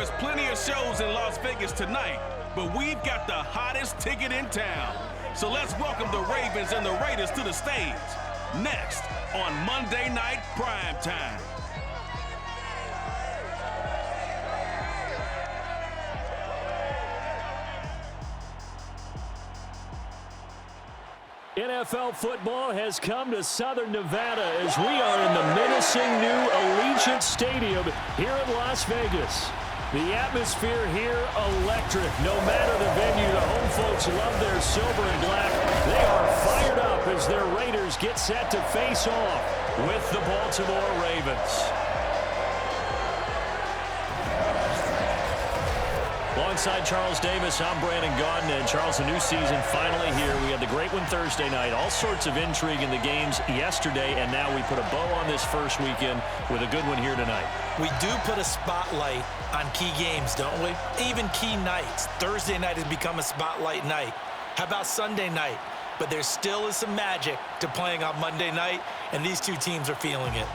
There's plenty of shows in Las Vegas tonight, but we've got the hottest ticket in town. So let's welcome the Ravens and the Raiders to the stage. Next on Monday Night Prime Time. NFL football has come to Southern Nevada as we are in the menacing new Allegiant Stadium here in Las Vegas. The atmosphere here, electric. No matter the venue, the home folks love their silver and black. They are fired up as their Raiders get set to face off with the Baltimore Ravens. Alongside Charles Davis, I'm Brandon Gaudin. And Charles, the new season finally here. We had the great one Thursday night. All sorts of intrigue in the games yesterday, and now we put a bow on this first weekend with a good one here tonight. We do put a spotlight on key games, don't we? Even key nights. Thursday night has become a spotlight night. How about Sunday night? But there still is some magic to playing on Monday night, and these two teams are feeling it.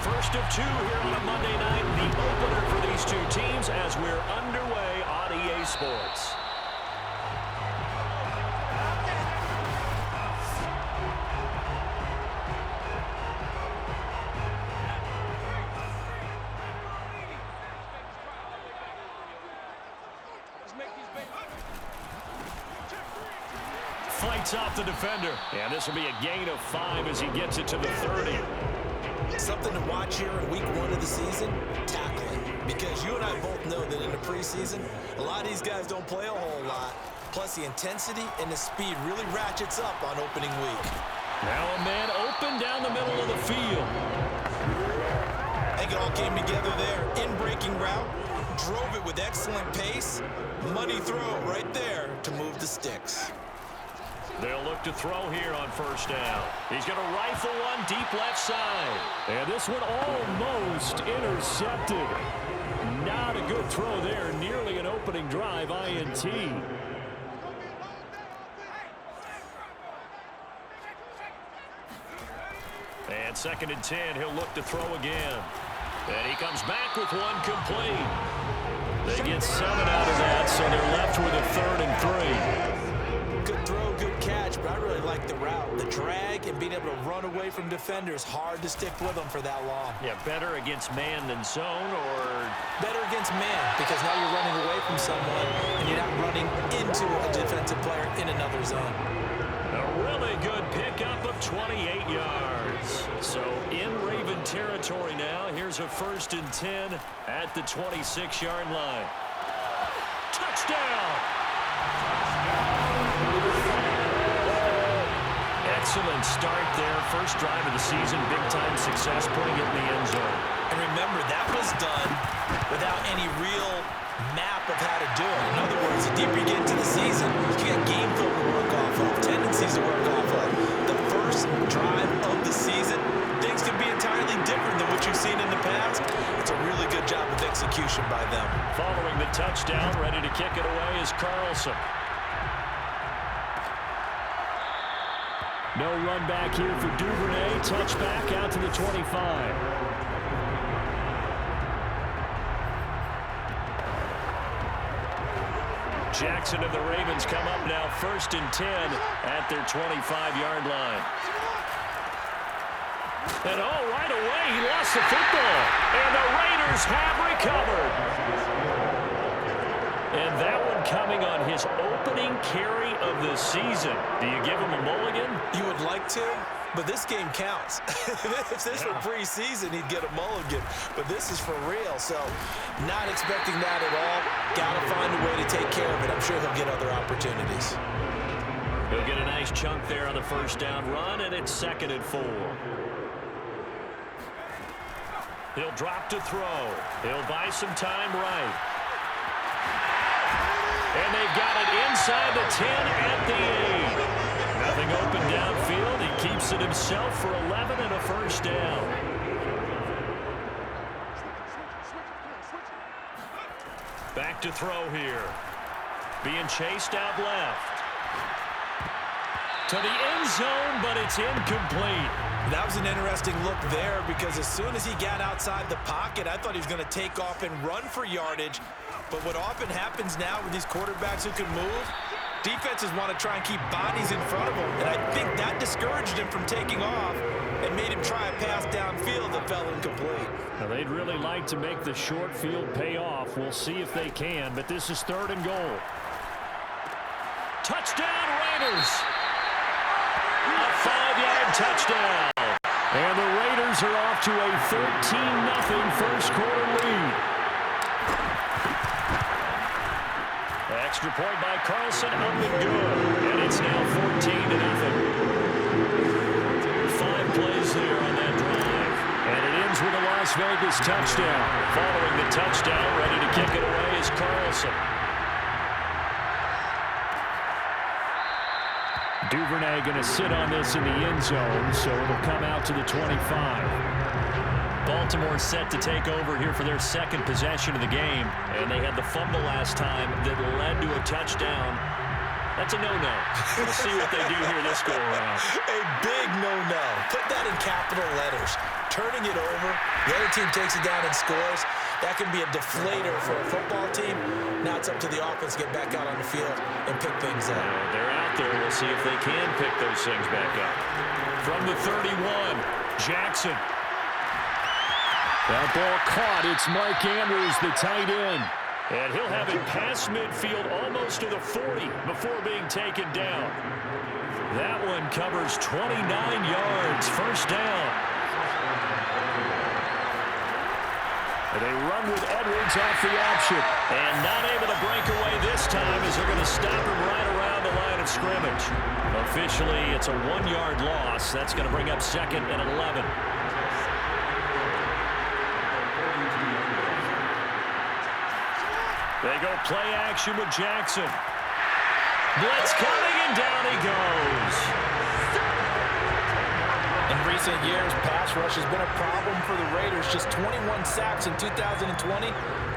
First of two here on a Monday night, the opener for these two teams as we're underway on EA Sports. Fights off the defender, and this will be a gain of 5 as he gets it to the 30. Something to watch here in week 1 of the season, tackling. Because you and I both know that in the preseason, a lot of these guys don't play a whole lot. Plus, the intensity and the speed really ratchets up on opening week. Now a man open down the middle of the field. I think it all came together there. In-breaking route, drove it with excellent pace. Money throw right there to move the sticks. They'll look to throw here on first down. He's going to rifle one deep left side. And this one almost intercepted. Not a good throw there. Nearly an opening drive INT. And 2nd and 10. He'll look to throw again. And he comes back with one complete. They get 7 out of that, so they're left with a 3rd and 3. Good throw, good catch, but I really like the route. The drag and being able to run away from defenders, hard to stick with them for that long. Yeah, better against man than zone, or? Better against man, because now you're running away from someone and you're not running into a defensive player in another zone. A really good pickup of 28 yards. So in Raven territory now. Here's a 1st and 10 at the 26-yard line. Touchdown! Excellent start there. First drive of the season. Big-time success putting it in the end zone. And remember, that was done without any real map of how to do it. In other words, the deeper you get into the season, you got game film to work off of, tendencies to work off of. The first drive of the season, things can be entirely different than what you've seen in the past. It's a really good job of execution by them. Following the touchdown, ready to kick it away is Carlson. No run back here for Duvernay. Touchback out to the 25. Jackson and the Ravens come up now 1st and 10 at their 25-yard line. And right away, he lost the football. And the Raiders have recovered. And that one coming on his opening carry of the season. Do you give him a mulligan? You would like to, but this game counts. If this were preseason, he'd get a mulligan. But this is for real, so not expecting that at all. Got to find a way to take care of it. I'm sure he'll get other opportunities. He'll get a nice chunk there on the first down run, and it's 2nd and 4. He'll drop to throw. He'll buy some time right. And they've got it inside the 10 at the 8. Nothing open downfield. He keeps it himself for 11 and a first down. Back to throw here. Being chased out left. To the end zone, but it's incomplete. That was an interesting look there because as soon as he got outside the pocket, I thought he was going to take off and run for yardage. But what often happens now with these quarterbacks who can move, defenses want to try and keep bodies in front of them. And I think that discouraged him from taking off and made him try a pass downfield that fell incomplete. Now, they'd really like to make the short field pay off. We'll see if they can, but this is 3rd and goal. Touchdown, Raiders! A 5-yard touchdown. And the Raiders are off to a 13-0 first quarter lead. Extra point by Carlson, up and good. And it's now 14-0. 5 plays there on that drive. And it ends with a Las Vegas touchdown. Following the touchdown, ready to kick it away is Carlson. Duvernay going to sit on this in the end zone, so it'll come out to the 25. Baltimore set to take over here for their second possession of the game, and they had the fumble last time that led to a touchdown. That's a no-no. We'll see what they do here this go-around. A big no-no. Put that in capital letters. Turning it over, the other team takes it down and scores. That can be a deflator for a football team. Now it's up to the offense to get back out on the field and pick things up. They're out there. We'll see if they can pick those things back up. From the 31, Jackson. That ball caught. It's Mark Andrews, the tight end. And he'll have it past midfield almost to the 40 before being taken down. That one covers 29 yards. First down. And they run with Edwards off the option. And not able to break away this time as they're going to stop him right around the line of scrimmage. Officially, it's a 1-yard loss. That's going to bring up 2nd and 11. They go play action with Jackson. Blitz coming, and down he goes. In recent years, pass rush has been a problem for the Raiders. Just 21 sacks in 2020.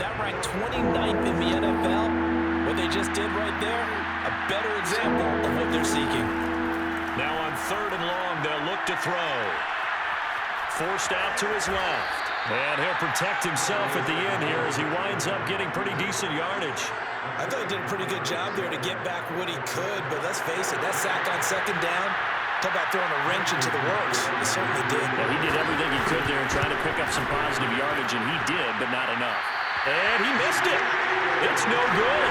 That ranked 29th in the NFL. What they just did right there, a better example of what they're seeking. Now on 3rd and long, they'll look to throw. Forced out to his left. And he'll protect himself at the end here as he winds up getting pretty decent yardage. I thought he did a pretty good job there to get back what he could, but let's face it, that sack on 2nd down, talk about throwing a wrench into the works. He certainly did. Yeah, he did everything he could there and trying to pick up some positive yardage, and he did, but not enough. And he missed it. It's no good.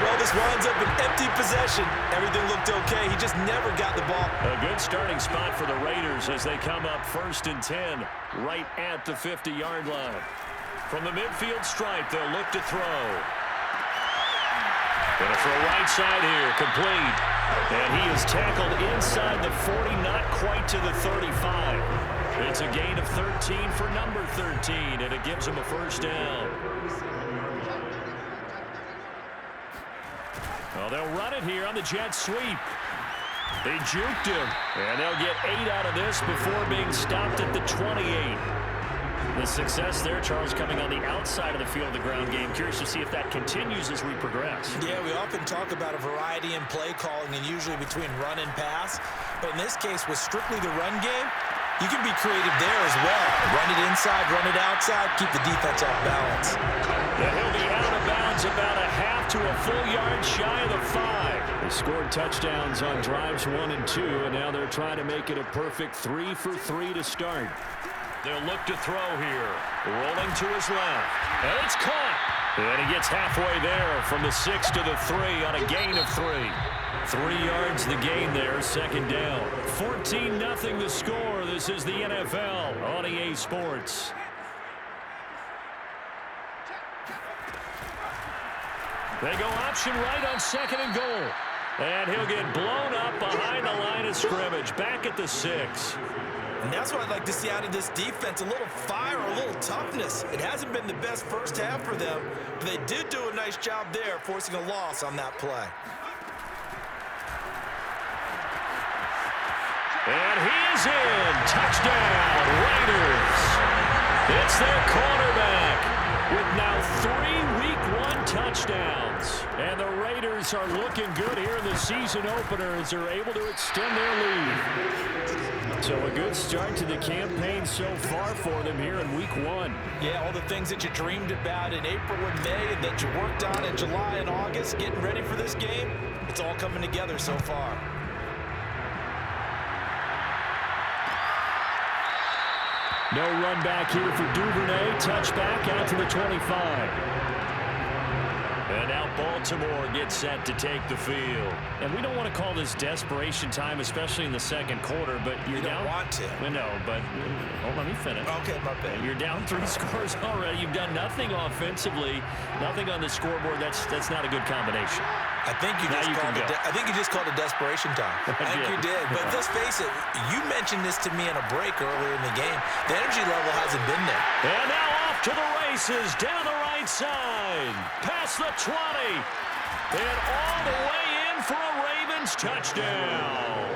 Well, this winds up an empty possession. Everything looked okay. He just never got the ball. A good starting spot for the Raiders as they come up 1st and 10 right at the 50-yard line. From the midfield stripe, they'll look to throw. Going to throw right side here, complete. And he is tackled inside the 40, not quite to the 35. It's a gain of 13 for number 13, and it gives him a first down. Well, they'll run it here on the jet sweep. They juked him, and they'll get 8 out of this before being stopped at the 28. The success there, Charles, coming on the outside of the field of the ground game. Curious to see if that continues as we progress. Yeah, we often talk about a variety in play calling and usually between run and pass. But in this case, with strictly the run game, you can be creative there as well. Run it inside, run it outside, keep the defense off balance. Yeah, he'll be out of bounds about a half to a full yard shy of the 5. They scored touchdowns on drives 1 and 2, and now they're trying to make it a perfect 3 for 3 to start. They'll look to throw here. Rolling to his left. And it's caught. And he gets halfway there from the 6 to the 3 on a gain of 3. 3 yards the gain there, 2nd down. 14-0 the score. This is the NFL on EA Sports. They go option right on 2nd and goal. And he'll get blown up behind the line of scrimmage. Back at the 6. And that's what I'd like to see out of this defense, a little fire, a little toughness. It hasn't been the best first half for them, but they did do a nice job there, forcing a loss on that play. And he is in. Touchdown, Raiders. It's their quarterback with now 3 Week 1 touchdowns. And the Raiders are looking good here in the season opener as they're able to extend their lead. So a good start to the campaign so far for them here in Week 1. Yeah, all the things that you dreamed about in April and May and that you worked on in July and August, getting ready for this game, it's all coming together so far. No run back here for Duvernay. Touchback out to the 25. And now Baltimore gets set to take the field. And we don't want to call this desperation time, especially in the second quarter, but you're down. You don't want to. No, but let me finish. Okay, my bad. You're down 3 scores already. You've done nothing offensively, nothing on the scoreboard. That's not a good combination. I think you just called it desperation time. I think you did. But let's face it, you mentioned this to me in a break earlier in the game. The energy level hasn't been there. And now off to the races, down the right side, past the 20, and all the way in for a Ravens touchdown.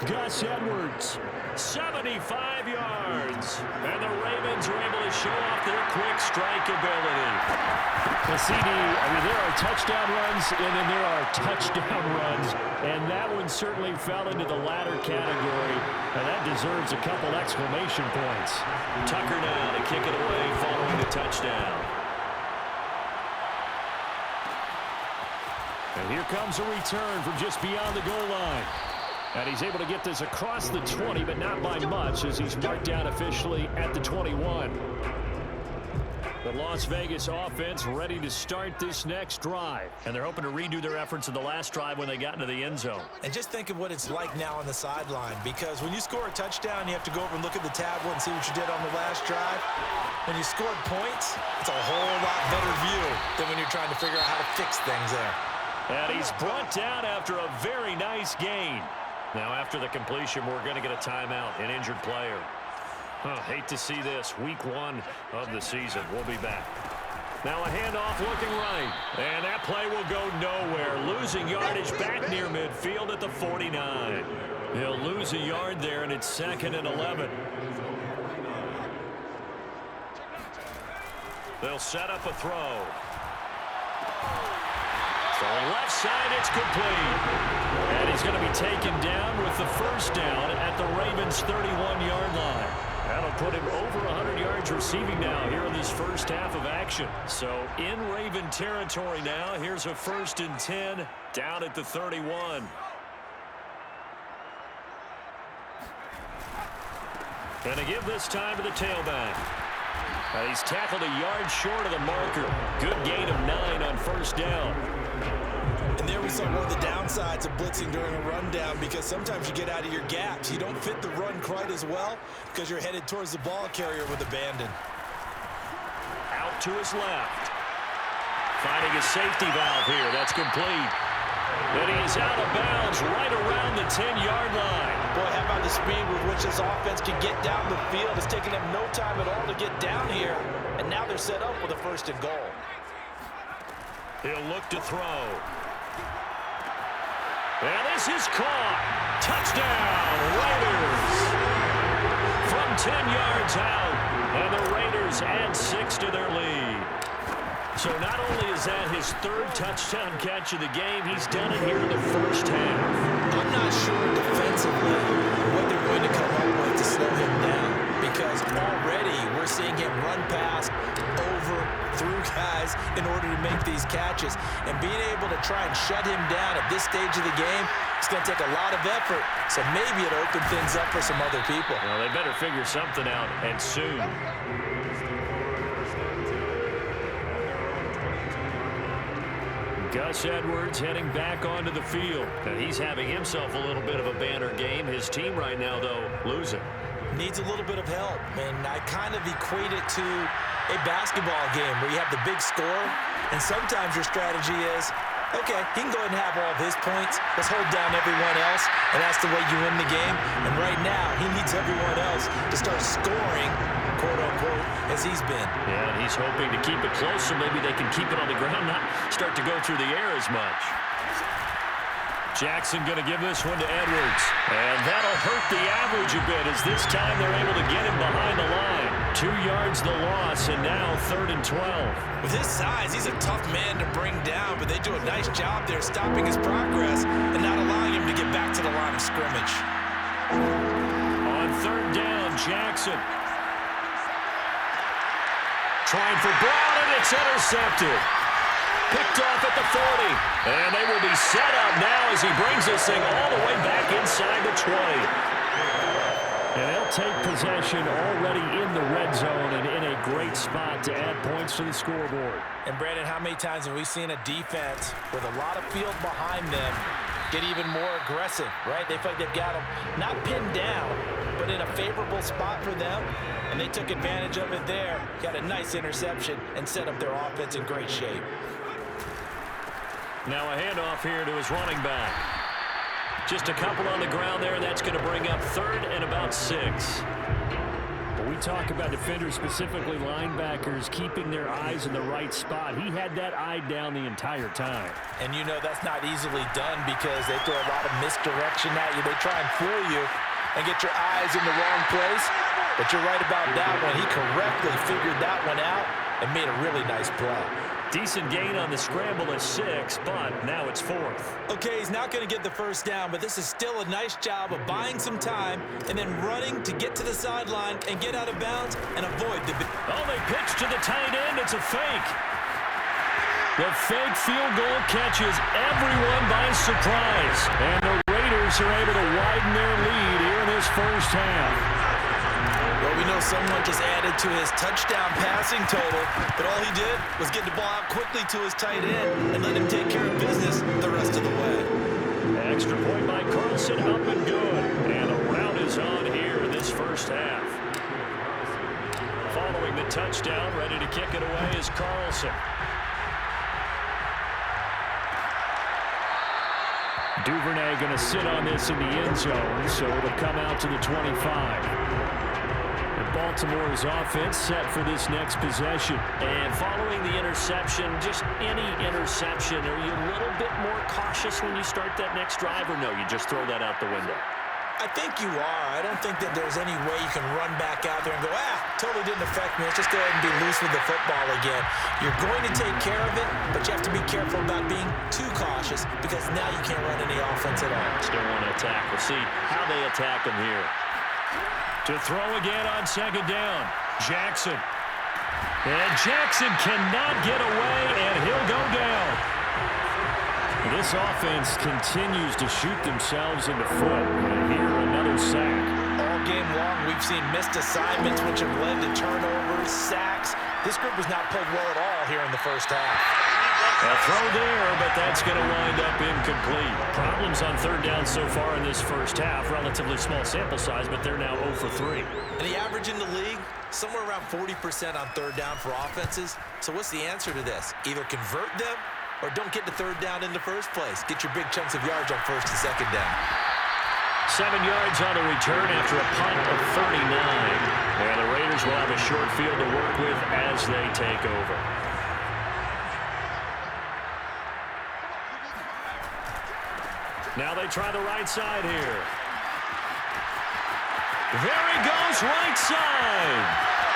Gus Edwards, 75 yards, and the Ravens are able to show off their quick strike ability. The CD, there are touchdown runs, and then there are touchdown runs, and that one certainly fell into the latter category, and that deserves a couple exclamation points. Tucker now to kick it away following the touchdown. And here comes a return from just beyond the goal line. And he's able to get this across the 20, but not by much, as he's marked down officially at the 21. The Las Vegas offense ready to start this next drive. And they're hoping to redo their efforts in the last drive when they got into the end zone. And just think of what it's like now on the sideline, because when you score a touchdown, you have to go over and look at the tablet and see what you did on the last drive. When you scored points, it's a whole lot better view than when you're trying to figure out how to fix things there. And he's brought down after a very nice gain. Now, after the completion, we're going to get a timeout, an injured player. Hate to see this. Week 1 of the season. We'll be back. Now a handoff looking right. And that play will go nowhere. Losing yardage back near midfield at the 49. He'll lose a yard there, and it's 2nd and 11. They'll set up a throw. Throwing left side, it's complete. And he's going to be taken down with the first down at the Ravens' 31-yard line. That'll put him over 100 yards receiving now here in this first half of action. So in Raven territory now, here's a 1st and 10 down at the 31. And to give this time to the tailback. He's tackled a yard short of the marker. Good gain of 9 on first down. And there we saw one of the downsides of blitzing during a rundown, because sometimes you get out of your gaps. You don't fit the run quite as well because you're headed towards the ball carrier with abandon. Out to his left. Finding a safety valve here. That's complete. And he's out of bounds right around the 10-yard line. Boy, how about the speed with which this offense can get down the field? It's taken them no time at all to get down here. And now they're set up with a 1st and goal. He'll look to throw. And this is caught. Touchdown, Raiders. From 10 yards out. And the Raiders add 6 to their lead. So not only is that his 3rd touchdown catch of the game, he's done it here in the first half. I'm not sure defensively what they're going to come up with to slow him down, because already we're seeing him run past, over, through guys in order to make these catches. And being able to try and shut him down at this stage of the game, it's going to take a lot of effort. So maybe it'll open things up for some other people. Well, they better figure something out, and soon. Gus Edwards heading back onto the field. And he's having himself a little bit of a banner game. His team right now, though, losing. Needs a little bit of help. And I kind of equate it to a basketball game where you have the big score, and sometimes your strategy is Okay, he can go ahead and have all of his points. Let's hold down everyone else, and that's the way you win the game. And right now, he needs everyone else to start scoring, quote-unquote, as he's been. Yeah, and he's hoping to keep it close so maybe they can keep it on the ground, not start to go through the air as much. Jackson going to give this one to Edwards. And that'll hurt the average a bit as this time they're able to get him behind the line. 2 yards the loss, and now 3rd and 12. With his size, he's a tough man to bring down, but they do a nice job there stopping his progress and not allowing him to get back to the line of scrimmage. On 3rd down, Jackson. Trying for Brown, and it's intercepted. Picked off at the 40. And they will be set up now as he brings this thing all the way back inside the 20. And they'll take possession already in the red zone and in a great spot to add points to the scoreboard. And, Brandon, how many times have we seen a defense with a lot of field behind them get even more aggressive, right? They feel like they've got them not pinned down, but in a favorable spot for them, and they took advantage of it there. Got a nice interception and set up their offense in great shape. Now a handoff here to his running back. Just a couple on the ground there, and that's going to bring up 3rd and about 6. When we talk about defenders, specifically linebackers, keeping their eyes in the right spot, he had that eye down the entire time. And you know that's not easily done because they throw a lot of misdirection at you. They try and fool you and get your eyes in the wrong place. But you're right about that one. He correctly figured that one out and made a really nice play. Decent gain on the scramble at 6, but now it's 4th. Okay, he's not going to get the first down, but this is still a nice job of buying some time and then running to get to the sideline and get out of bounds and avoid the... Oh, they pitch to the tight end. It's a fake. The fake field goal catches everyone by surprise. And the Raiders are able to widen their lead here in this first half. Well, we know someone just added to his touchdown passing total, but all he did was get the ball out quickly to his tight end and let him take care of business the rest of the way. Extra point by Carlson, up and good. And the round is on here in this first half. Following the touchdown, ready to kick it away is Carlson. Duvernay going to sit on this in the end zone, so it'll come out to the 25. Baltimore's offense set for this next possession. And following the interception, just any interception, are you a little bit more cautious when you start that next drive, or no, you just throw that out the window? I think you are. I don't think that there's any way you can run back out there and go, totally didn't affect me. Let's just go ahead and be loose with the football again. You're going to take care of it, but you have to be careful about being too cautious because now you can't run any offense at all. Still want to attack. We'll see how they attack them here. To throw again on 2nd down, Jackson. And Jackson cannot get away, and he'll go down. This offense continues to shoot themselves in the foot. And here, another sack. All game long, we've seen missed assignments, which have led to turnovers, sacks. This group was not played well at all here in the first half. A throw there, but that's going to wind up incomplete. Problems on 3rd down so far in this first half. Relatively small sample size, but they're now 0 for 3. And the average in the league, somewhere around 40% on 3rd down for offenses. So what's the answer to this? Either convert them or don't get the 3rd down in the first place. Get your big chunks of yards on 1st and 2nd down. 7 yards on the return after a punt of 39. And the Raiders will have a short field to work with as they take over. Now they try the right side here. There he goes, right side.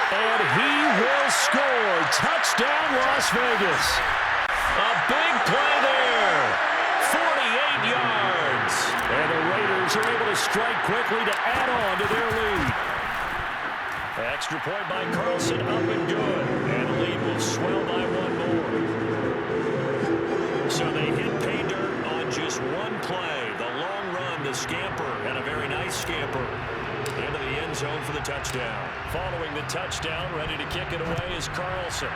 And he will score. Touchdown, Las Vegas. A big play there. 48 yards. And the Raiders are able to strike quickly to add on to their lead. Extra point by Carlson, up and good. And the lead will swell by 1 more. So they hit pay dirt on just one play. The long run, the scamper, and a very nice scamper into the end zone for the touchdown. Following the touchdown, ready to kick it away is Carlson.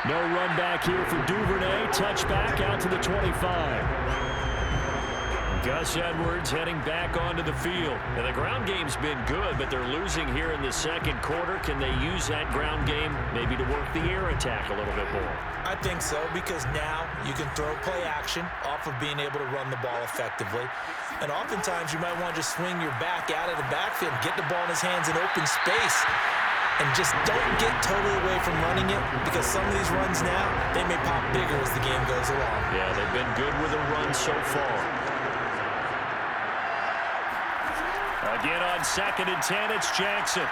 No run back here for Duvernay. Touchback out to the 25. Gus Edwards heading back onto the field. And the ground game's been good, but they're losing here in the second quarter. Can they use that ground game maybe to work the air attack a little bit more? I think so, because now you can throw play action off of being able to run the ball effectively. And oftentimes you might want to just swing your back out of the backfield, get the ball in his hands in open space, and just don't get totally away from running it, because some of these runs now, they may pop bigger as the game goes along. Yeah, they've been good with a run so far. Again on 2nd and 10, it's Jackson.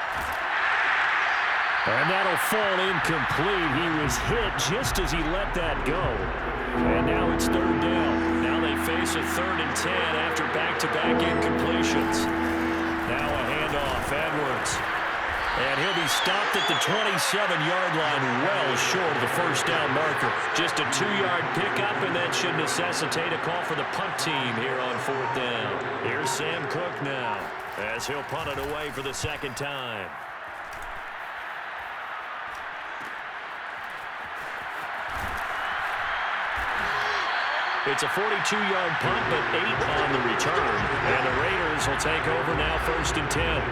And that'll fall incomplete. He was hit just as he let that go. And now it's 3rd down. Now they face a 3rd and 10 after back-to-back incompletions. Now a handoff, Edwards. And he'll be stopped at the 27-yard line, well short of the first down marker. Just a 2-yard pickup, and that should necessitate a call for the punt team here on 4th down. Here's Sam Cook now, as he'll punt it away for the second time. It's a 42-yard punt, but 8 on the return. And the Raiders will take over now, 1st and 10.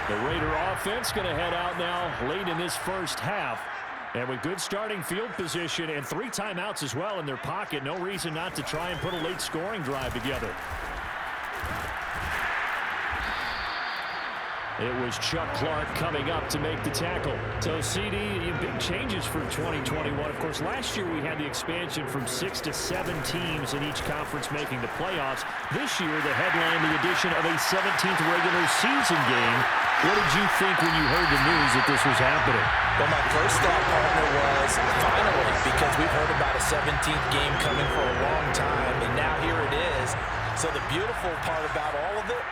The Raider offense going to head out now late in this first half. And with good starting field position and 3 timeouts as well in their pocket, no reason not to try and put a late scoring drive together. It was Chuck Clark coming up to make the tackle. So, CD, big changes for 2021. Of course, last year we had the expansion from 6 to 7 teams in each conference making the playoffs. This year, the headline, the addition of a 17th regular season game. What did you think when you heard the news that this was happening? Well, my first thought, partner, was finally, because we've heard about a 17th game coming for a long time, and now here it is. So the beautiful part about all of it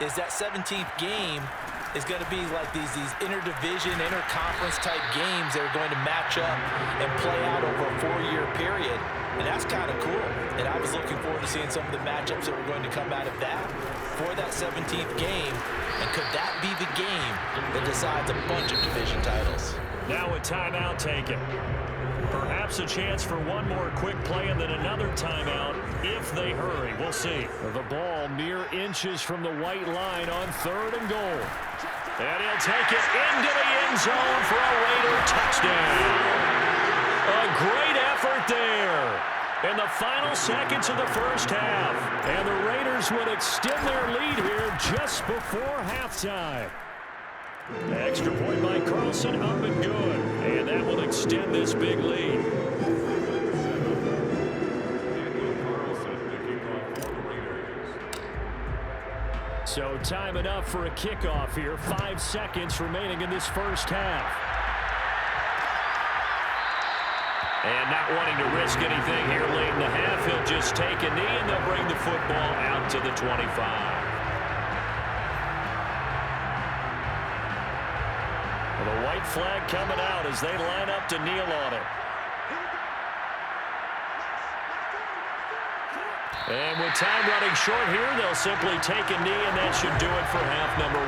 is that 17th game is going to be like these interdivision, interconference type games that are going to match up and play out over a 4-year period. And that's kind of cool. And I was looking forward to seeing some of the matchups that were going to come out of that for that 17th game. And could that be the game that decides a bunch of division titles? Now a timeout taken. Perhaps a chance for one more quick play and then another timeout if they hurry. We'll see. The ball mere inches from the white line on 3rd and goal. And he'll take it into the end zone for a Raider touchdown. A great effort there in the final seconds of the first half. And the Raiders would extend their lead here just before halftime. Extra point by Carlson, up and good. And that will extend this big lead. So time enough for a kickoff here. 5 seconds remaining in this first half. And not wanting to risk anything here late in the half, he'll just take a knee and they'll bring the football out to the 25. The white flag coming out as they line up to kneel on it. And with time running short here, they'll simply take a knee, and that should do it for half number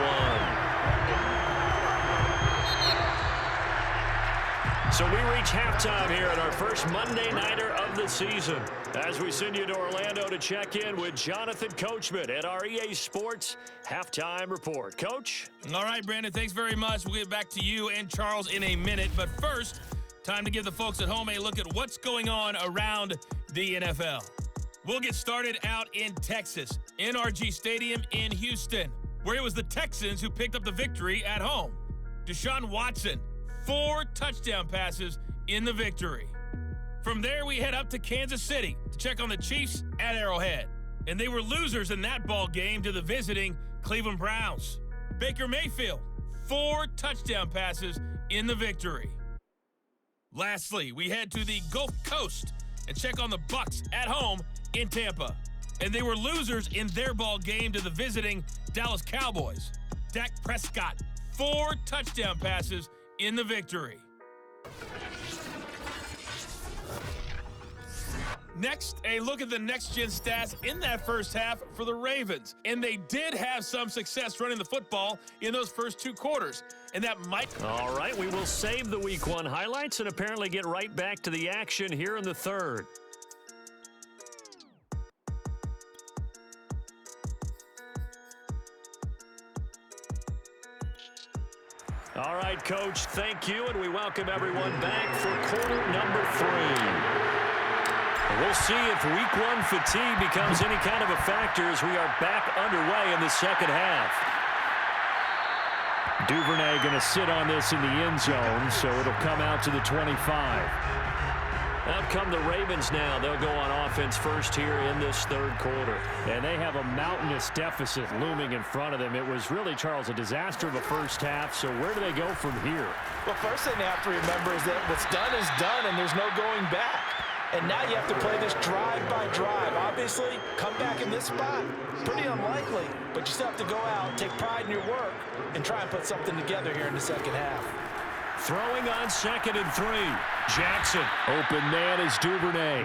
1. So we reach halftime here at our first Monday Nighter of the season as we send you to Orlando to check in with Jonathan Coachman at our EA Sports Halftime Report. Coach? All right, Brandon, thanks very much. We'll get back to you and Charles in a minute. But first, time to give the folks at home a look at what's going on around the NFL. We'll get started out in Texas, NRG Stadium in Houston, where it was the Texans who picked up the victory at home. Deshaun Watson, 4 touchdown passes in the victory. From there, we head up to Kansas City to check on the Chiefs at Arrowhead. And they were losers in that ball game to the visiting Cleveland Browns. Baker Mayfield, 4 touchdown passes in the victory. Lastly, we head to the Gulf Coast and check on the Bucs at home in Tampa. And they were losers in their ball game to the visiting Dallas Cowboys. Dak Prescott, 4 touchdown passes in the victory. Next, a look at the next-gen stats in that first half for the Ravens. And they did have some success running the football in those first 2 quarters. And that might... All right, we will save the Week 1 highlights and apparently get right back to the action here in the third. All right, Coach, thank you, and we welcome everyone back for quarter number 3. We'll see if week 1 fatigue becomes any kind of a factor as we are back underway in the second half. Duvernay going to sit on this in the end zone, so it'll come out to the 25. Out come the Ravens now. They'll go on offense first here in this third quarter. And they have a mountainous deficit looming in front of them. It was really, Charles, a disaster of a first half. So where do they go from here? Well, first thing they have to remember is that what's done is done, and there's no going back. And now you have to play this drive by drive. Obviously, come back in this spot. Pretty unlikely, but you still have to go out, take pride in your work, and try and put something together here in the second half. Throwing on 2nd and 3. Jackson, open man is Duvernay.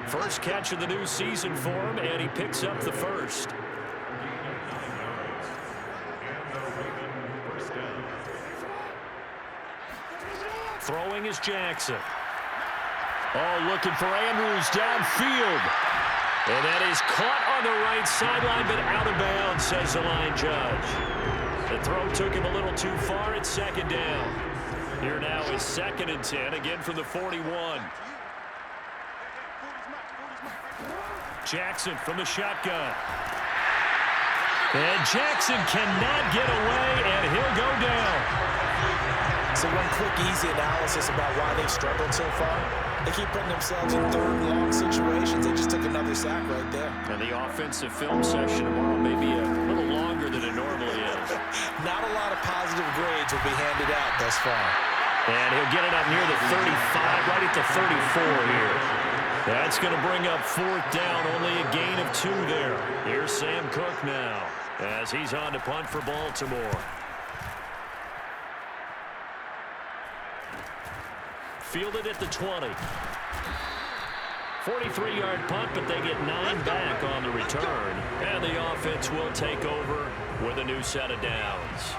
First catch of the new season for him, and he picks up the first. Throwing is Jackson. Oh, looking for Andrews downfield. And that is caught on the right sideline, but out of bounds, says the line judge. The throw took him a little too far. It's 2nd down. Here now is 2nd and 10, again from the 41. Jackson from the shotgun. And Jackson cannot get away, and he'll go down. So one quick, easy analysis about why they've struggled so far. They keep putting themselves in third and long situations. They just took another sack right there. And the offensive film session tomorrow may be a little longer than it normally is. Not a lot of positive grades will be handed out thus far. And he'll get it up near the 35, right at the 34 here. That's going to bring up 4th down, only a gain of 2 there. Here's Sam Cook now as he's on to punt for Baltimore. Fielded at the 20. 43-yard punt, but they get 9 back on the return. And the offense will take over with a new set of downs.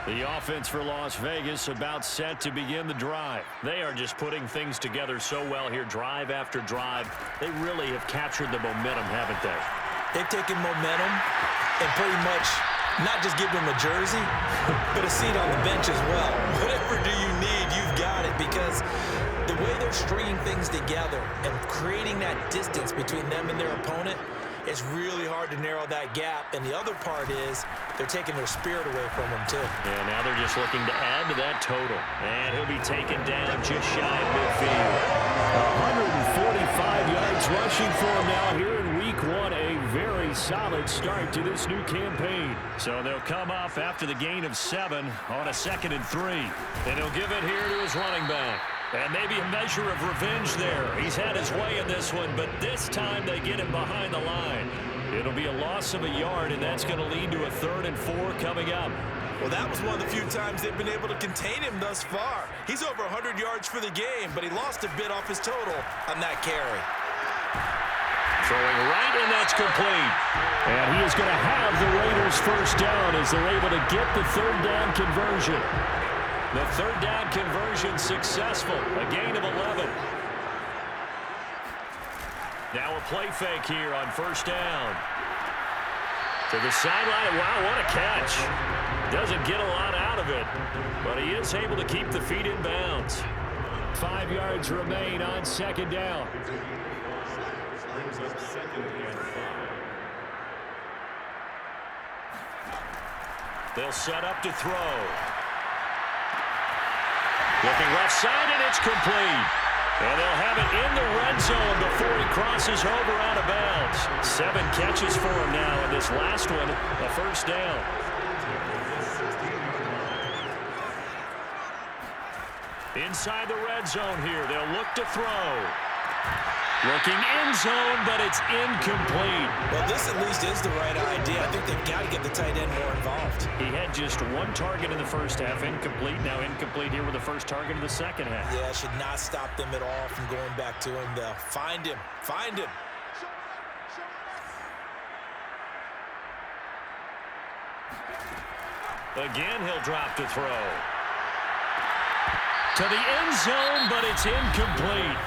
The offense for Las Vegas about set to begin the drive. They are just putting things together so well here, drive after drive. They really have captured the momentum, haven't they? They've taken momentum and pretty much not just give them a jersey, but a seat on the bench as well. Whatever do you need, you've got it, because the way they're stringing things together and creating that distance between them and their opponent, it's really hard to narrow that gap. And the other part is they're taking their spirit away from them, too. Yeah, now they're just looking to add to that total. And he'll be taken down just shy of midfield. 145 yards rushing for him now here in week 1. A very solid start to this new campaign. So they'll come up after the gain of 7 on a 2nd and 3. And he'll give it here to his running back. And maybe a measure of revenge there. He's had his way in this one, but this time they get him behind the line. It'll be a loss of a yard, and that's going to lead to a 3rd and 4 coming up. Well, that was one of the few times they've been able to contain him thus far. He's over 100 yards for the game, but he lost a bit off his total on that carry. Throwing right, and that's complete. And he is going to have the Raiders first down as they're able to get the 3rd down conversion. The 3rd down conversion successful, a gain of 11. Now a play fake here on 1st down. To the sideline. Wow, what a catch. Doesn't get a lot out of it, but he is able to keep the feet in bounds. 5 yards remain on 2nd down. They'll set up to throw. Looking left side, and it's complete. And they'll have it in the red zone before he crosses over out of bounds. 7 catches for him now, and this last one, a 1st down. Inside the red zone here, they'll look to throw. Looking end zone, but it's incomplete. Well, this at least is the right idea. I think they've got to get the tight end more involved. He had just 1 target in the first half, incomplete. Now incomplete here with the first target in the second half. Yeah, should not stop them at all from going back to him. They'll find him. Find him. Again, he'll drop to throw. To the end zone, but it's incomplete.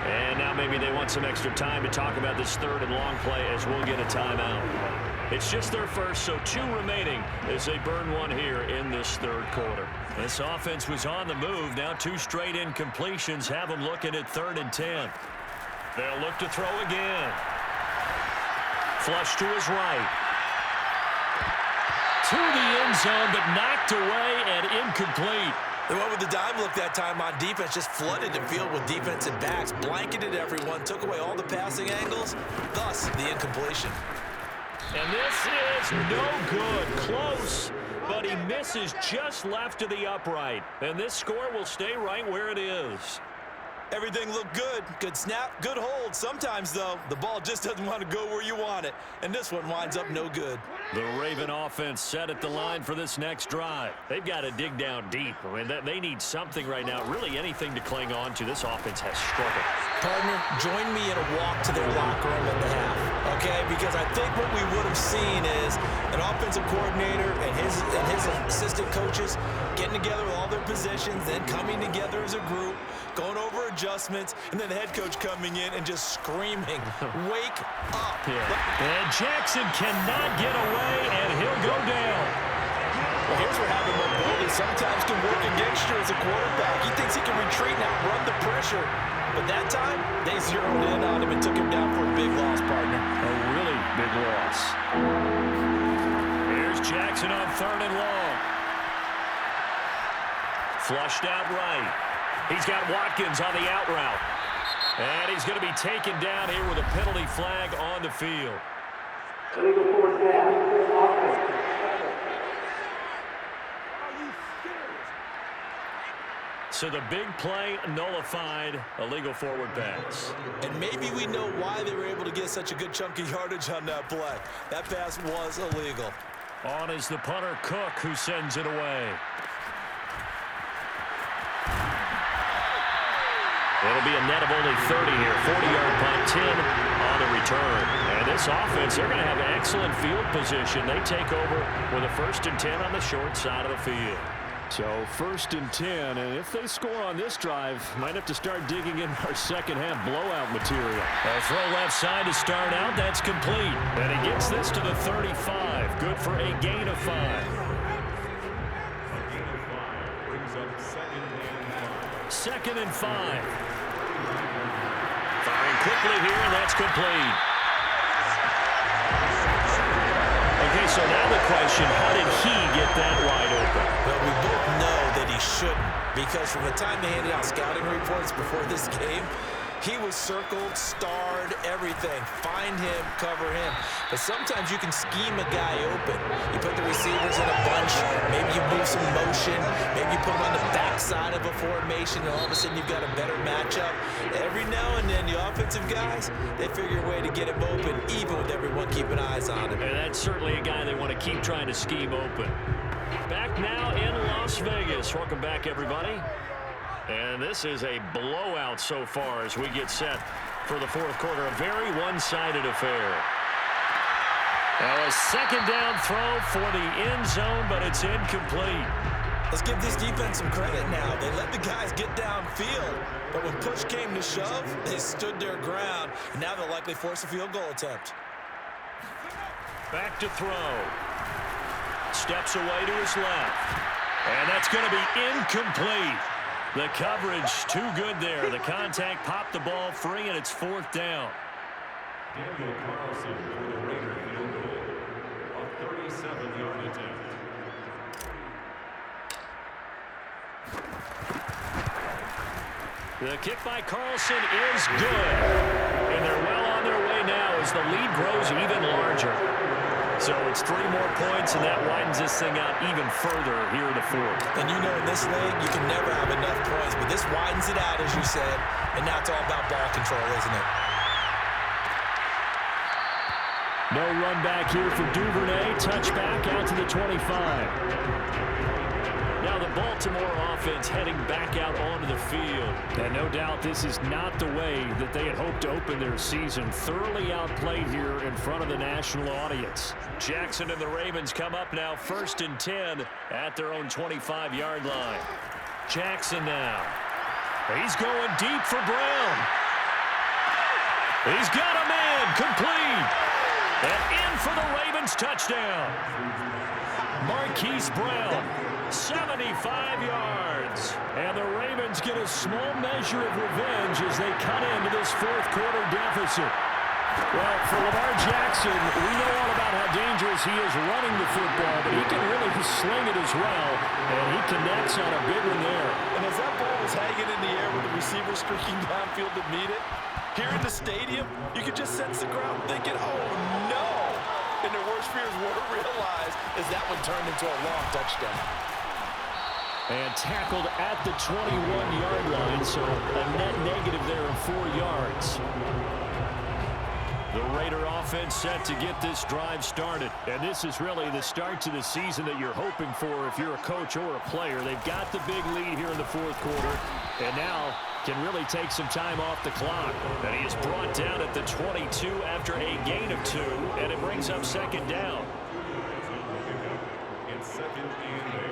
And now maybe they want some extra time to talk about this 3rd and long play as we'll get a timeout. It's just their first, so 2 remaining as they burn one here in this third quarter. This offense was on the move. Now 2 straight incompletions have them looking at 3rd and 10. They'll look to throw again. Flush to his right. To the end zone, but knocked away and incomplete. They went with the dime look that time on defense, just flooded the field with defensive backs, blanketed everyone, took away all the passing angles, thus the incompletion. And this is no good. Close, but he misses just left of the upright. And this score will stay right where it is. Everything looked good. Good snap, good hold. Sometimes, though, the ball just doesn't want to go where you want it. And this one winds up no good. The Raven offense set at the line for this next drive. They've got to dig down deep. I mean, they need something right now, really anything to cling on to. This offense has struggled. Partner, join me in a walk to their locker room at the half, okay? Because I think what we would have seen is an offensive coordinator and his assistant coaches getting together with all their positions, then coming together as a group, going over adjustments, and then the head coach coming in and just screaming, wake up. Yeah. And Jackson cannot get away, and he'll go down. Well, here's where having mobility sometimes can work against you as a quarterback. He thinks he can retreat and outrun the pressure. But that time, they zeroed in on him and took him down for a big loss, partner. A really big loss. Here's Jackson on 3rd and long. Flushed out right. He's got Watkins on the out route. And he's going to be taken down here with a penalty flag on the field. Illegal forward pass. So the big play nullified, a legal forward pass. And maybe we know why they were able to get such a good chunk of yardage on that play. That pass was illegal. On is the punter, Cook, who sends it away. It'll be a net of only 30 here. 40-yard punt, 10 on the return. And this offense, they're going to have excellent field position. They take over with a 1st and 10 on the short side of the field. So 1st and 10, and if they score on this drive, might have to start digging in our second half blowout material. A throw left side to start out. That's complete. And he gets this to the 35. Good for a gain of 5. Second and 5. Firing quickly here, and that's complete. Okay, so now the question, how did he get that wide open? Well, we both know that he shouldn't, because from the time they handed out scouting reports before this game, he was circled, starred, everything. Find him, cover him. But sometimes you can scheme a guy open. You put the receivers in a bunch. Maybe you move some motion. Maybe you put them on the backside of a formation, and all of a sudden you've got a better matchup. Every now and then, the offensive guys, they figure a way to get him open, even with everyone keeping eyes on him. And that's certainly a guy they want to keep trying to scheme open. Back now in Las Vegas. Welcome back, everybody. And this is a blowout so far as we get set for the 4th quarter. A very one-sided affair. Now a 2nd down throw for the end zone, but it's incomplete. Let's give this defense some credit now. They let the guys get downfield, but when push came to shove, they stood their ground, and now they'll likely force a field goal attempt. Back to throw. Steps away to his left. And that's going to be incomplete. The coverage too good there. The contact popped the ball free, and it's 4th down. Daniel Carlson for the Raider field goal, a 37-yard attempt. The kick by Carlson is good. And they're well on their way now as the lead grows even larger. So it's 3 more points, and that widens this thing out even further here in the 4th. And you know in this league, you can never have enough points, but this widens it out, as you said, and now it's all about ball control, isn't it? No run back here for Duvernay. Touchback out to the 25. Now the Baltimore offense heading back out onto the field. And no doubt this is not the way that they had hoped to open their season. Thoroughly outplayed here in front of the national audience. Jackson and the Ravens come up now 1st and 10 at their own 25-yard line. Jackson now. He's going deep for Brown. He's got a man complete. And in for the Ravens touchdown. Marquise Brown, 75 yards. And the Ravens get a small measure of revenge as they cut into this fourth quarter deficit. Well, for Lamar Jackson, we know all about how dangerous he is running the football, but he can really sling it as well, and he connects on a big one there. And as that ball was hanging in the air with the receiver streaking downfield to meet it, here in the stadium, you could just sense the crowd thinking, oh, no. And their worst fears were realized as that one turned into a long touchdown. And tackled at the 21-yard line, so a net negative there of 4 yards. The Raider offense set to get this drive started. And this is really the start to the season that you're hoping for if you're a coach or a player. They've got the big lead here in the fourth quarter, and now can really take some time off the clock. And he is brought down at the 22 after a gain of 2, and it brings up second down. It's second and 8.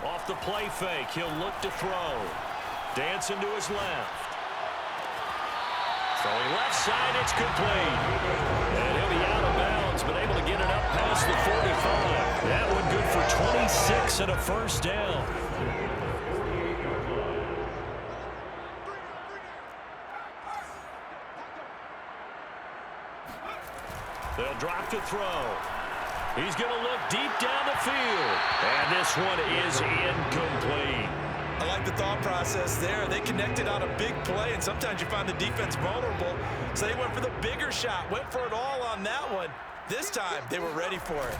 Off the play fake, he'll look to throw. Dancing to his left. Throwing left side, it's complete. And he'll be out of bounds, but able to get it up past the 45. That one good for 26 and a first down. They'll drop to throw. He's going to look deep down the field. And this one is incomplete. I like the thought process there. They connected on a big play, and sometimes you find the defense vulnerable. So they went for the bigger shot, went for it all on that one. This time, they were ready for it.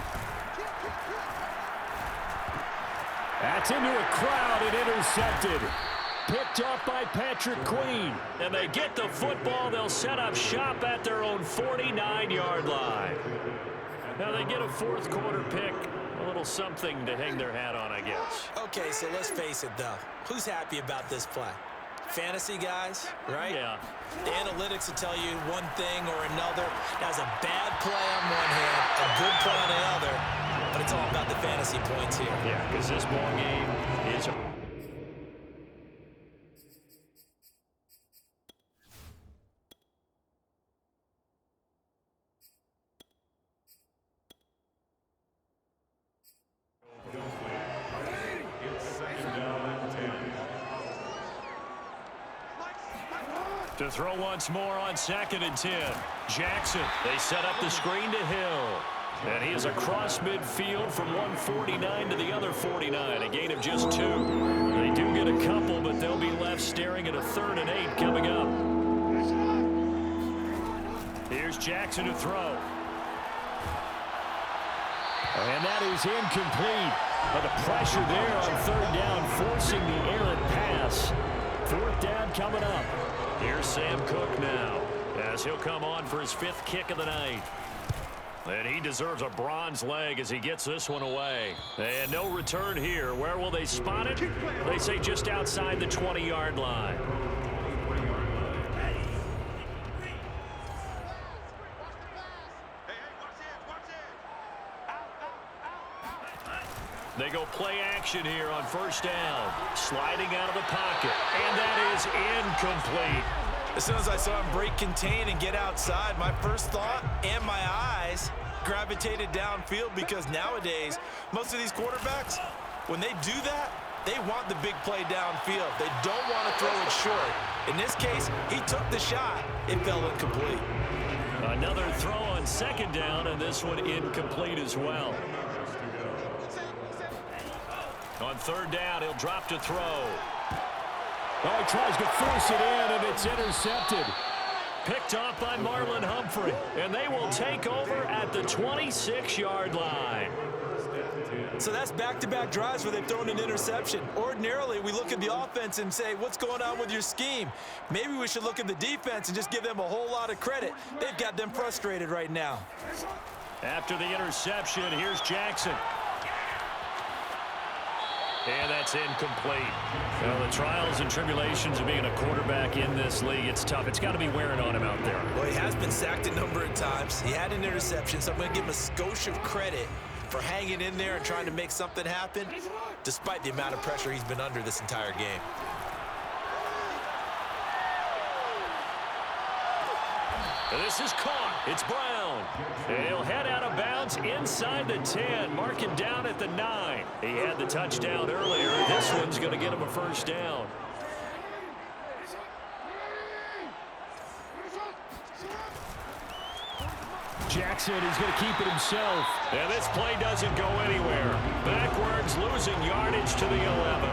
That's into a crowd and intercepted. Picked up by Patrick Queen. And they get the football. They'll set up shop at their own 49-yard line. Now they get a fourth quarter pick. A little something to hang their hat on, I guess. Okay, so let's face it, though. Who's happy about this play? Fantasy guys, right? Yeah. The analytics will tell you one thing or another. That's a bad play on one hand, a good play on the other. But it's all about the fantasy points here. Yeah, because this ball game is... To throw once more on 2nd and 10. Jackson, they set up the screen to Hill. And he is across midfield from 149 to the other 49, a gain of just 2. They do get a couple, but they'll be left staring at a 3rd and 8 coming up. Here's Jackson to throw. And that is incomplete. But the pressure there on 3rd down, forcing the errant pass. 4th down coming up. Here's Sam Cook now, as he'll come on for his 5th kick of the night. And he deserves a bronze leg as he gets this one away. And no return here. Where will they spot it? They say just outside the 20-yard line. They go play action here on 1st down. Sliding out of the pocket. And that is incomplete. As soon as I saw him break contain and get outside, my first thought and my eyes gravitated downfield, because nowadays, most of these quarterbacks, when they do that, they want the big play downfield. They don't want to throw it short. In this case, he took the shot. It fell incomplete. Another throw on 2nd down, and this one incomplete as well. On 3rd down, he'll drop to throw. Oh, he tries to force it in, and it's intercepted. Picked off by Marlon Humphrey, and they will take over at the 26-yard line. So that's back-to-back drives where they've thrown an interception. Ordinarily, we look at the offense and say, what's going on with your scheme? Maybe we should look at the defense and just give them a whole lot of credit. They've got them frustrated right now. After the interception, here's Jackson. And that's incomplete. Well, the trials and tribulations of being a quarterback in this league, it's tough. It's got to be wearing on him out there. Well, he has been sacked a number of times. He had an interception, so I'm going to give him a skosh of credit for hanging in there and trying to make something happen, despite the amount of pressure he's been under this entire game. This is caught. It's Brown. And he'll head out of bounds inside the 10. Mark him down at the 9. He had the touchdown earlier. This one's going to get him a first down. Jackson is going to keep it himself. And this play doesn't go anywhere. Backwards, losing yardage to the 11.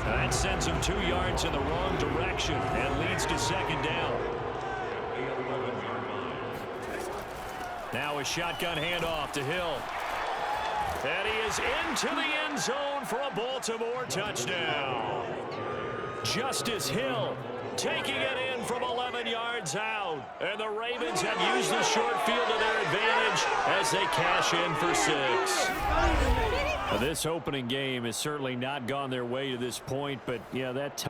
That sends him 2 yards in the wrong direction and leads to second down. Now a shotgun handoff to Hill. And he is into the end zone for a Baltimore touchdown. Justice Hill taking it in from 11 yards out. And the Ravens have used the short field to their advantage as they cash in for 6. This opening game has certainly not gone their way to this point, but yeah, that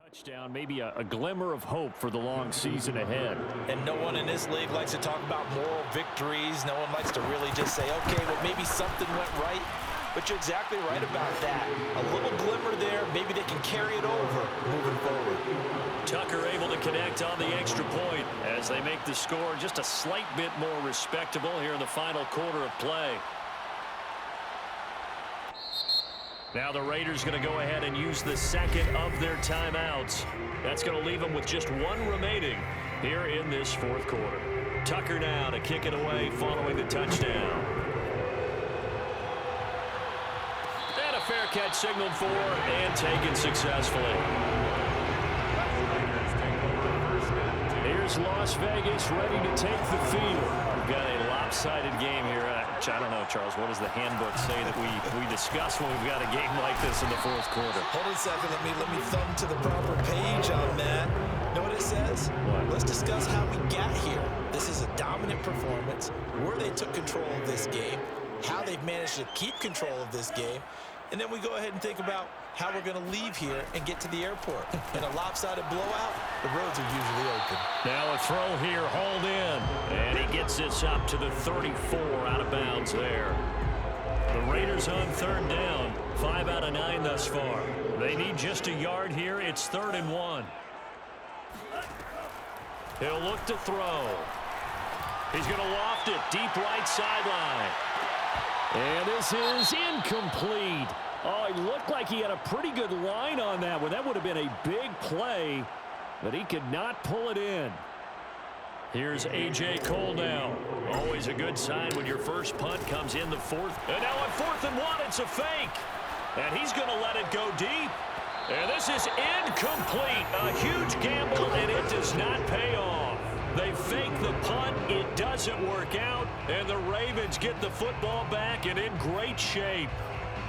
touchdown, maybe a glimmer of hope for the long season ahead. And no one in this league likes to talk about moral victories. No one likes to really just say, okay, well, maybe something went right. But you're exactly right about that. A little glimmer there. Maybe they can carry it over moving forward. Tucker able to connect on the extra point as they make the score just a slight bit more respectable here in the final quarter of play. Now the Raiders going to go ahead and use the second of their timeouts. That's going to leave them with just 1 remaining here in this fourth quarter. Tucker now to kick it away following the touchdown. And a fair catch signaled for and taken successfully. Here's Las Vegas ready to take the field. We've got a lopsided game here. I don't know, Charles, what does the handbook say that we discuss when we've got a game like this in the fourth quarter? Hold on a second. Let me thumb to the proper page on that. Know what it says? What? Let's discuss how we got here. This is a dominant performance, where they took control of this game, how they've managed to keep control of this game, and then we go ahead and think about how we're going to leave here and get to the airport. In a lopsided blowout, the roads are usually open. Now a throw here, hauled in. And he gets this up to the 34, out of bounds there. The Raiders on third down. 5 out of 9 thus far. They need just a yard here. It's 3rd and 1. He'll look to throw. He's going to loft it deep right sideline. And this is incomplete. Oh, it looked like he had a pretty good line on that one. That would have been a big play, but he could not pull it in. Here's A.J. Cole now. Always a good sign when your first punt comes in the 4th. And now on 4th and 1, it's a fake. And he's going to let it go deep. And this is incomplete. A huge gamble, and it does not pay off. They fake the punt. It doesn't work out. And the Ravens get the football back and in great shape.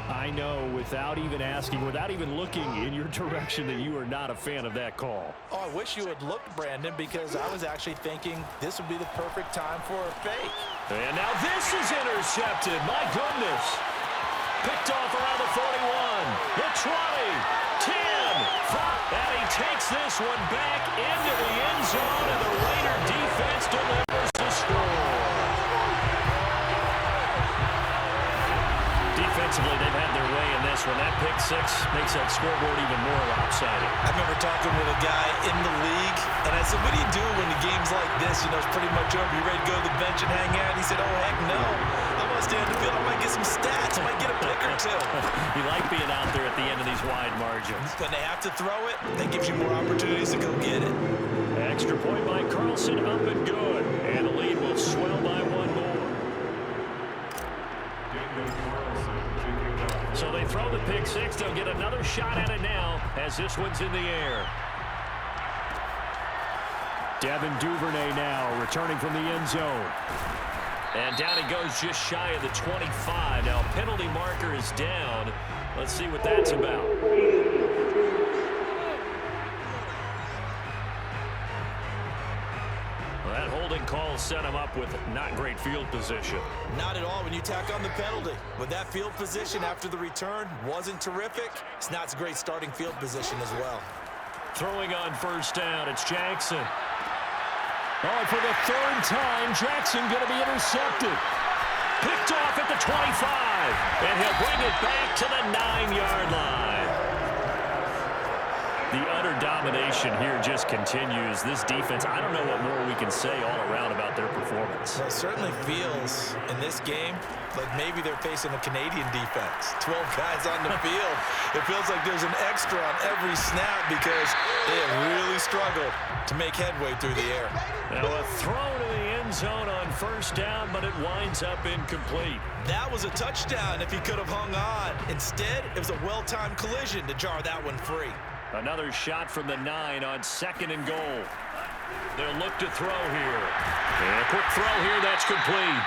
I know, without even asking, without even looking in your direction, that you are not a fan of that call. Oh, I wish you had looked, Brandon, because I was actually thinking this would be the perfect time for a fake. And now this is intercepted. My goodness. Picked off around the 41, the 20, 10, 5. And he takes this one back into the end zone, and the Raider defense delivers the score. Defensively, they've had their way in this one. That pick 6 makes that scoreboard even more lopsided. I remember talking with a guy in the league, and I said, what do you do when the game's like this? You know, it's pretty much over. You ready to go to the bench and hang out? He said, oh, heck no. I'm going to stay on the field. I might get some stats. I might get a pick or 2. You like being out there at the end of these wide margins. When they have to throw it, that gives you more opportunities to go get it. Extra point by Carlson, up and good. And the lead will swell by 1 more. So they throw the pick 6. They'll get another shot at it now as this one's in the air. Devin Duvernay now returning from the end zone. And down he goes just shy of the 25. Now penalty marker is down. Let's see what that's about. That holding call set him up with not great field position. Not at all when you tack on the penalty. But that field position after the return wasn't terrific. It's not a great starting field position as well. Throwing on first down, it's Jackson. Oh, for the 3rd time, Jackson going to be intercepted. picked off at the 25. And he'll bring it back to the 9-yard line. The utter domination here just continues. This defense, I don't know what more we can say all around about their performance. Well, it certainly feels in this game like maybe they're facing a Canadian defense. 12 guys on the field. It feels like there's an extra on every snap because they have really struggled to make headway through the air. Now a throw to the end zone on first down, but it winds up incomplete. That was a touchdown if he could have hung on. Instead, it was a well-timed collision to jar that one free. Another shot from the 9 on 2nd and goal. They'll look to throw here. And a quick throw here, that's complete.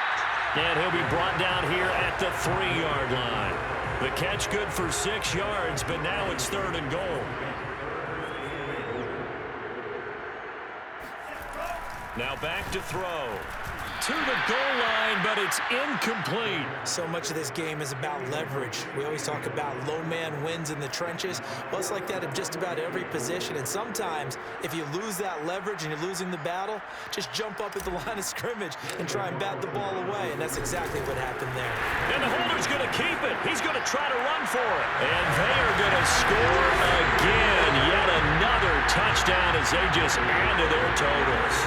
And he'll be brought down here at the 3-yard line. The catch good for 6 yards, but now it's 3rd and goal. Now back to throw. To the goal line, but it's incomplete. So much of this game is about leverage. We always talk about low man wins in the trenches. Well, it's like that in just about every position. And sometimes, if you lose that leverage and you're losing the battle, just jump up at the line of scrimmage and try and bat the ball away. And that's exactly what happened there. And the holder's going to keep it. He's going to try to run for it. And they are going to score again. Yet another touchdown as they just add to their totals.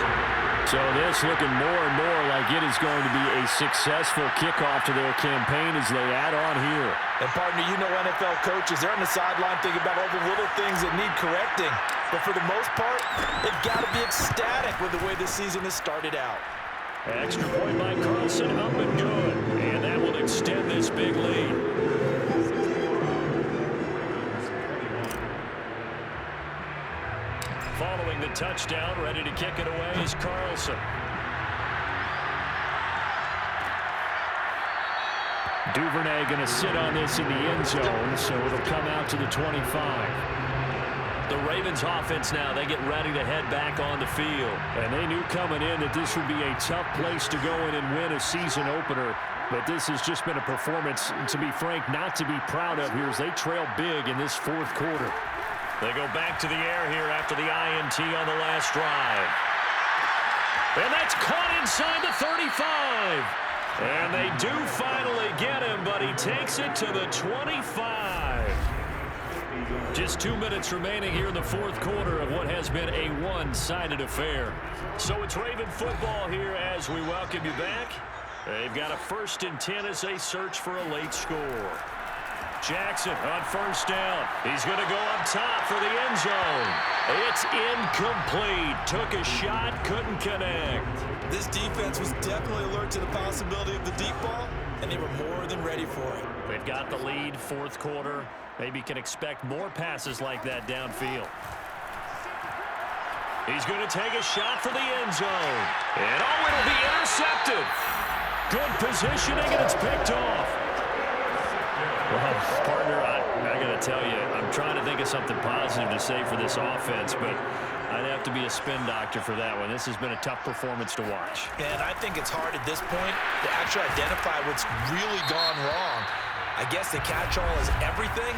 So this looking more and more like it is going to be a successful kickoff to their campaign as they add on here. And partner, you know NFL coaches, they're on the sideline thinking about all the little things that need correcting. But for the most part, they've got to be ecstatic with the way this season has started out. Extra point by Carlson, up and good. And that will extend this big lead. Following the touchdown, ready to kick it away is Carlson. Duvernay going to sit on this in the end zone, so it'll come out to the 25. The Ravens offense now, they get ready to head back on the field. And they knew coming in that this would be a tough place to go in and win a season opener. But this has just been a performance, to be frank, not to be proud of here as they trail big in this 4th quarter. They go back to the air here after the INT on the last drive. And that's caught inside the 35. And they do finally get him, but he takes it to the 25. Just 2 minutes remaining here in the 4th quarter of what has been a one-sided affair. So it's Raven football here as we welcome you back. They've got a 1st and 10 as they search for a late score. Jackson on first down. He's going to go up top for the end zone. It's incomplete. Took a shot, couldn't connect. This defense was definitely alert to the possibility of the deep ball, and they were more than ready for it. They've got the lead, 4th quarter. Maybe can expect more passes like that downfield. He's going to take a shot for the end zone. And oh, it'll be intercepted. Good positioning, and it's picked off. Well, partner, I got to tell you, I'm trying to think of something positive to say for this offense, but I'd have to be a spin doctor for that one. This has been a tough performance to watch. And I think it's hard at this point to actually identify what's really gone wrong. I guess the catch-all is everything.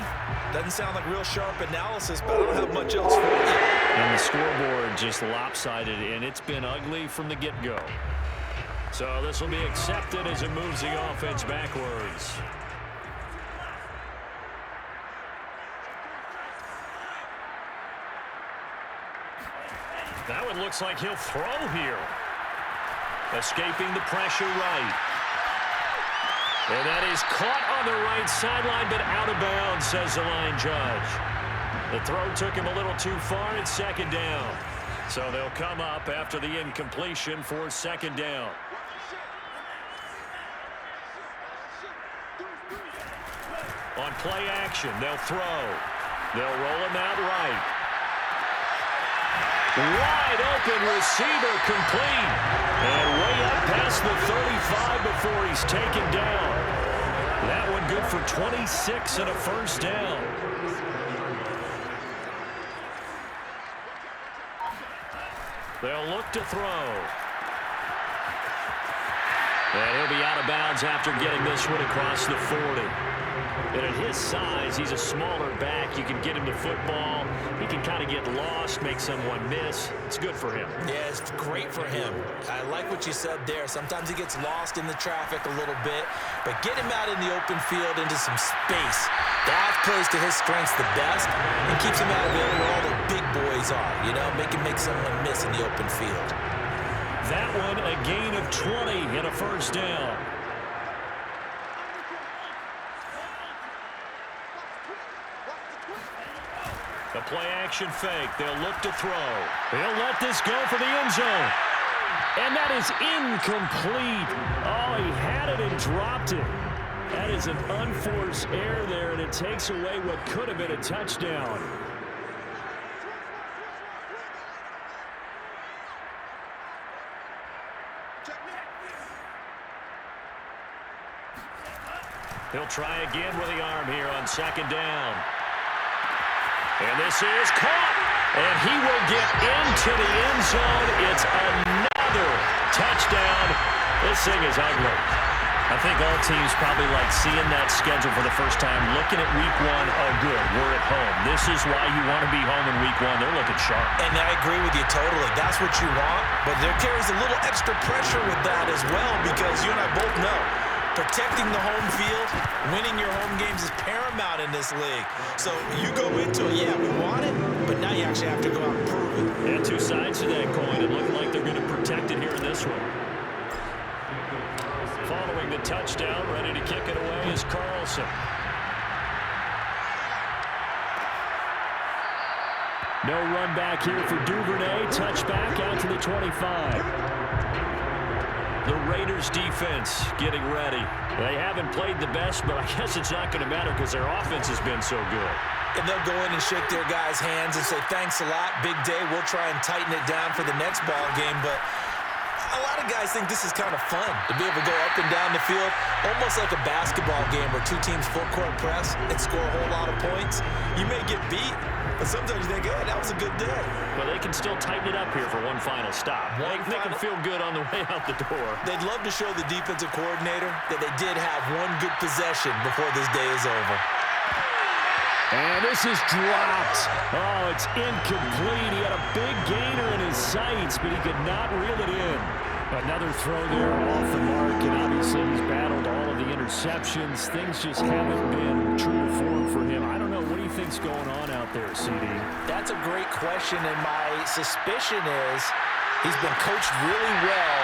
Doesn't sound like real sharp analysis, but I don't have much else for you. And the scoreboard just lopsided, and it's been ugly from the get-go. So this will be accepted as it moves the offense backwards. That one looks like he'll throw here. Escaping the pressure right. And that is caught on the right sideline, but out of bounds, says the line judge. The throw took him a little too far. It's 2nd down. So they'll come up after the incompletion for 2nd down. On play action, they'll throw. They'll roll him out right. Wide open receiver complete. And way up past the 35 before he's taken down. That one good for 26 and a 1st down. They'll look to throw. And he'll be out of bounds after getting this one across the 40. And at his size, he's a smaller back. You can get him the football. He can kind of get lost, make someone miss. It's good for him. Yeah, it's great for him. I like what you said there. Sometimes he gets lost in the traffic a little bit, but get him out in the open field into some space. That plays to his strengths the best and keeps him out of there where all the big boys are, you know, make someone miss in the open field. That one, a gain of 20 and a first down. The play-action fake. They'll look to throw. He'll let this go for the end zone. And that is incomplete. Oh, he had it and dropped it. That is an unforced error there, and it takes away what could have been a touchdown. He'll try again with the arm here on second down. And this is caught. And he will get into the end zone. It's another touchdown. This thing is ugly. I think all teams probably like seeing that schedule for the first time, looking at week one. Oh, good, we're at home. This is why you want to be home in week one. They're looking sharp. And I agree with you totally. That's what you want. But there carries a little extra pressure with that as well, because you and I both know protecting the home field, winning your home games is paramount in this league. So you go into it, yeah, we want it, but now you actually have to go out and prove it. And two sides to that coin. It looked like they're going to protect it here in this one. Following the touchdown, ready to kick it away is Carlson. No run back here for Duvernay. Touchback out to the 25. The Raiders defense getting ready. They haven't played the best, but I guess it's not going to matter because their offense has been so good. And they'll go in and shake their guys' hands and say, thanks a lot, big day. We'll try and tighten it down for the next ball game. But a lot of guys think this is kind of fun to be able to go up and down the field, almost like a basketball game where two teams full court press and score a whole lot of points. You may get beat, but sometimes you think, hey, that was a good day. But they can still tighten it up here for one final stop. They can feel good on the way out the door. They'd love to show the defensive coordinator that they did have one good possession before this day is over. And this is dropped. Oh, it's incomplete. He had a big gainer in his sights, but he could not reel it in. Another throw there off the mark, and obviously he's battled all of the interceptions. Things just haven't been true to form for him. I don't know. What do you think's going on out there, CD? That's a great question, and my suspicion is he's been coached really well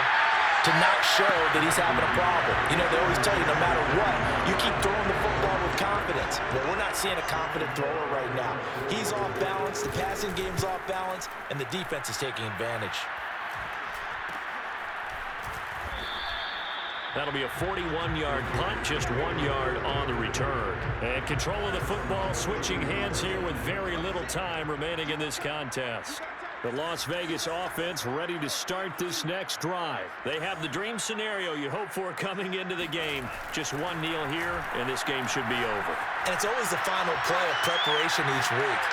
to not show that he's having a problem. You know, they always tell you no matter what, you keep throwing the football with confidence. Well, we're not seeing a confident thrower right now. He's off balance, the passing game's off balance, and the defense is taking advantage. That'll be a 41-yard punt, just 1 yard on the return. And control of the football, switching hands here with very little time remaining in this contest. The Las Vegas offense ready to start this next drive. They have the dream scenario you hope for coming into the game. Just one kneel here, and this game should be over. And it's always the final play of preparation each week.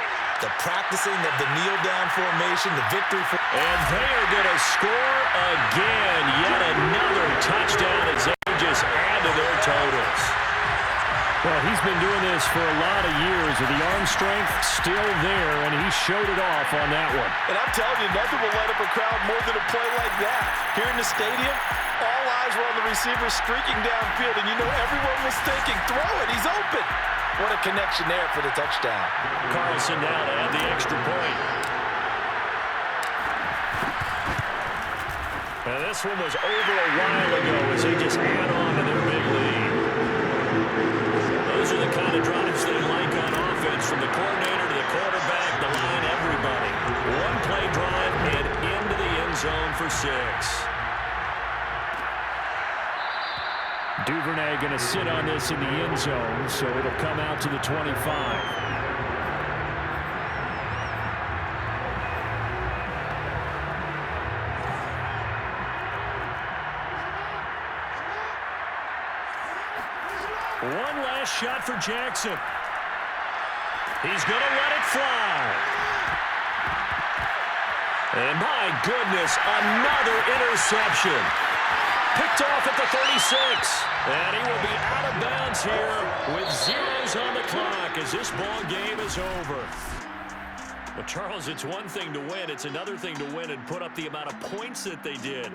The practicing of the kneel-down formation, the victory. And they are going to score again. Yet another touchdown as they just add to their totals. Well, he's been doing this for a lot of years, with the arm strength still there, and he showed it off on that one. And I'm telling you, nothing will light up a crowd more than a play like that. Here in the stadium, all eyes were on the receiver streaking downfield, and you know everyone was thinking, throw it, he's open. What a connection there for the touchdown. Carlson now to add the extra point. Now this one was over a while ago as they just add on to their big lead. Those are the kind of drives they like on offense, from the coordinator to the quarterback, the line, everybody. One play drive and into the end zone for 6. Duvernay going to sit on this in the end zone, so it'll come out to the 25. One last shot for Jackson. He's going to let it fly. And my goodness, another interception. Picked off at the 36. And he will be out of bounds here with zeros on the clock as this ball game is over. But, Charles, it's one thing to win. It's another thing to win and put up the amount of points that they did.